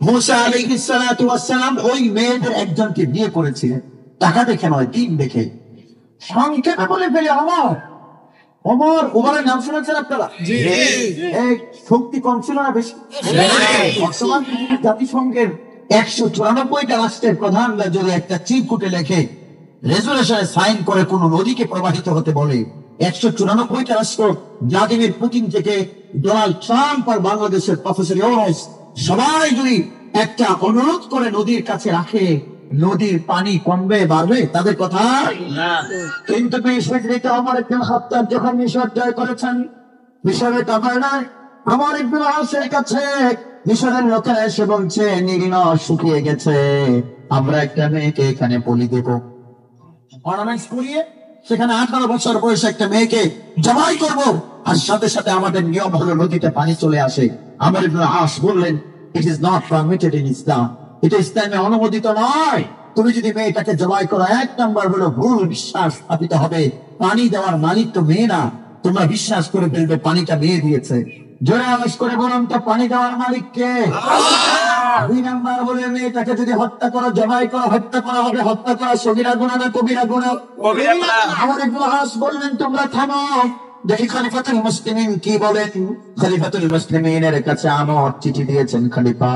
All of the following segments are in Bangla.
মুসা আলাইহিস সালাতু ওয়াস সালাম ওই মেয়েদের একজনকে বিয়ে করেছিলেন, টাকা দেখে নয়, দিন দেখে। সংক্ষেপে বলে ফেলে ওমরের নাম শুনেছেন আপনারা? এই শক্তি কম ছিল না বেশি? বর্তমান জাতিসংঘের 194টা রাষ্ট্রের প্রধানরা যদি একটা চিরকুটে লেখে, রেজুলেশনে সাইন করে কোন নদীকে প্রবাহিত হতে বলে, 194টা রাষ্ট্র, ভ্লাদিমির পুতিন থেকে ডোনাল্ড ট্রাম্প আর বাংলাদেশের প্রফেসর ইউনূস, সবাই যদি একটা অনুরোধ করে নদীর কাছে রাখে, নদীর পানি কমবে বাড়বে? তাদের কথা না। কিন্তু ওমর ইবনে খাত্তাব যখন মিশর জয় করেছেন, মিশরের গভর্নর ওমর ইবনে আসের কাছে মিশরের লোকেরা এসে বলছে, নীল নদ শুকিয়ে গেছে, আমরা একটা মেয়েকে এখানে বলি দেব। অর্নামেন্টস পরিয়ে সেখানে 18 বছর বয়সে একটা মেয়েকে জবাই করব, আর সাথে সাথে আমাদের নিয়ম হলো নদীতে পানি চলে আসে। ওমর ইবনে আস বললেন, it is not permitted in Islam, এটা ইসলামে অনুমোদিত নয়। তুমি যদি মেয়েটাকে জবাই করো, 1 নম্বর হলো ভুল বিশ্বাস স্থাপিত হবে, পানি দেওয়ার মালিক তো মেয়ে না, তোমরা বিশ্বাস করে ফেলবে পানিটা মেয়ে দিয়েছে। জোরে আওয়াজ করে বলুন তো, পানি দেওয়ার মালিক কে? 2 নম্বর বলে, মেয়েটাকে যদি হত্যা করো, জবাই করো, হত্যা করা হবে, হত্যা করা সগীরা গুনাহ না কবিরা গুনাহ? ওমর ইবনে আস বললেন, তোমরা থামো, দেখি খলিফাতুল মুসলিমিন কি বলেন। খলিফাতুল মুসলিমিনের কাছে আমর চিঠি দিয়েছেন, খলিফা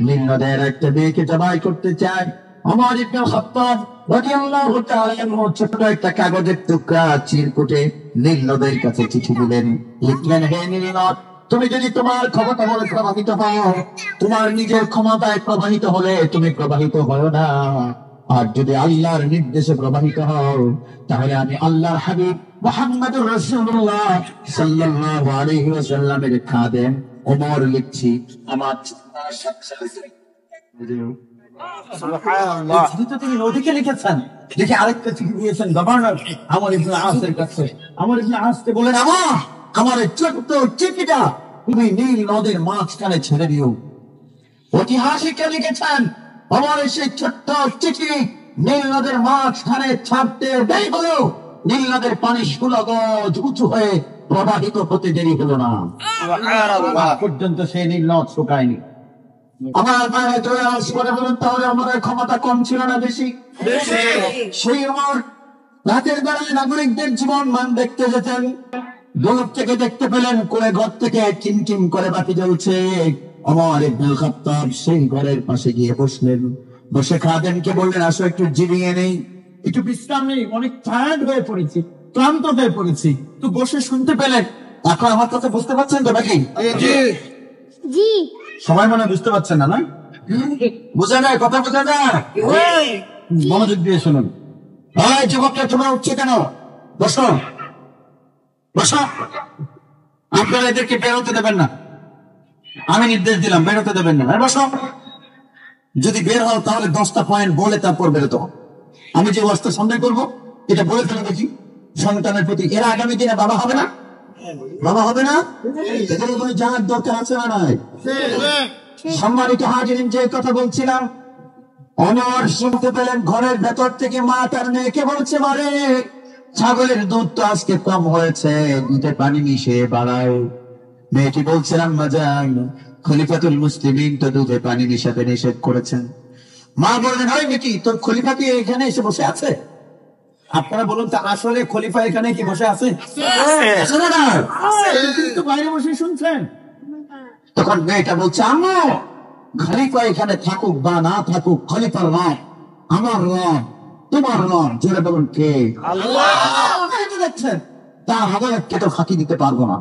নীল নদের একটা মেয়েকে জবাই করতে চায়। ওমর ইবনে খাত্তাব রাদিয়াল্লাহু তাআলা আনহু ছোট একটা কাগজের টুকরা চিরকুটে নীল নদের কাছে চিঠি দিলেন, লিখলেন, হে নীল নদ, তুমি যদি তোমার ক্ষমতা বলে প্রবাহিত হও, তোমার নিজের ক্ষমতায় প্রবাহিত হলে তুমি প্রবাহিত হও না, আর যদি আল্লাহর নির্দেশে প্রবাহিত হও, তাহলে আমি আল্লাহর হাবিব মুহাম্মদুর রাসূলুল্লাহ সাল্লাল্লাহু আলাইহি ওয়াসাল্লামের খাদেম ওমর লিখছি আমার সুবহানাল্লাহ। তিনি নদীকে লিখেছেন, দেখে আরেকটা চিঠি দিয়েছেন গভর্নর ওমর ইবনে আসের কাছে। ওমর ইবনে আসকে বলেন, আমার ছোট্ট চিঠিটা তুমি নীল নদের মাঝখানে ছেড়ে দিও। ঐতিহাসিকরা লিখেছেন, ওমরের সেই ছোট্ট চিঠি নীল নদের মাঝখানে ছাড়তে দেরি হলো, নীল নদের পানি 16 গজ উঁচু হয়ে প্রবাহিত হতে দেরি হলো না, পর্যন্ত সেই নীল নদ শুকায়নি। আমার মায়ের জোরে আওয়াজ করে বলুন, তাহলে আমাদের ক্ষমতা কম ছিল না বেশি? সেই ওমর রাতের বেলায় নাগরিকদের জীবন মান দেখতে যেতেন, দূর থেকে দেখতে পেলেন কোলে ঘর থেকে টিম করে বাতি জ্বলছে। ওমর ইবনে খাত্তাব সেই ঘরের পাশে গিয়ে বসলেন, বসে খাদেমকে বললেন, আসো একটু জিরিয়ে নেই, একটু বিশ্রাম নেই, অনেক টায়ার্ড হয়ে পড়েছি, ক্লান্ত হয়ে পড়েছি। তো বসে শুনতে পেলেন। এখন আমার কথা বুঝতে পারছেন তো নাকি? জি। সবাই মনে বুঝতে পারছেন না? না বুঝা যায়, কথা বোঝা যায়? মনোযোগ দিয়ে শুনুন। এই যুবকটা, তোমরা উঠছে কেন? বসো বসো। আপনারা এদেরকে বেরোতে দেবেন না, আমি নির্দেশ দিলাম, বেরোতে দেবেন না। বসো। যদি বের হও তাহলে 10টা পয়েন্ট বলে তারপর বেরোতে হবে। আমি যে ওয়াজটা সন্দেহ করবো এটা বলে ফেলে দেখি সন্তানের প্রতি, এরা আগামী দিনে বাবা হবে না? বাবা হবে না? এখানে কোনো জানার দরকার আছে না নাই? সম্মানিত হাজিরিন, যে কথা বলছিলাম, ওমর শুনতে পেলেন ঘরের ভেতর থেকে মা তার মেয়েকে বলছে, মারে ছাগলের দুধ তো আজকে কম হয়েছে, দুধে পানি মিশিয়ে বাড়াও। মেয়েটি বলছেন, আম্মা জান, খলিফাতুল মুসলিমিন তো দুধে পানি মিশাতে নিষেধ করেছেন। মা বললেন, হয় নাকি, তোর খলিফা কি এখানে এসে বসে আছে? আপনারা বলুন তো, আসলে খলিফা এখানে কি বসে আছে? বাইরে বসে শুনছেন। তখন মেয়েটা বলছে, আম্মা, খলিফা এখানে থাকুক বা না থাকুক, খলিফার রব আমার রব, তোমার রব। জোরে বলুন কে? আল্লাহ। দেখছেন, তার আদালতকে তো ফাঁকি দিতে পারবো না।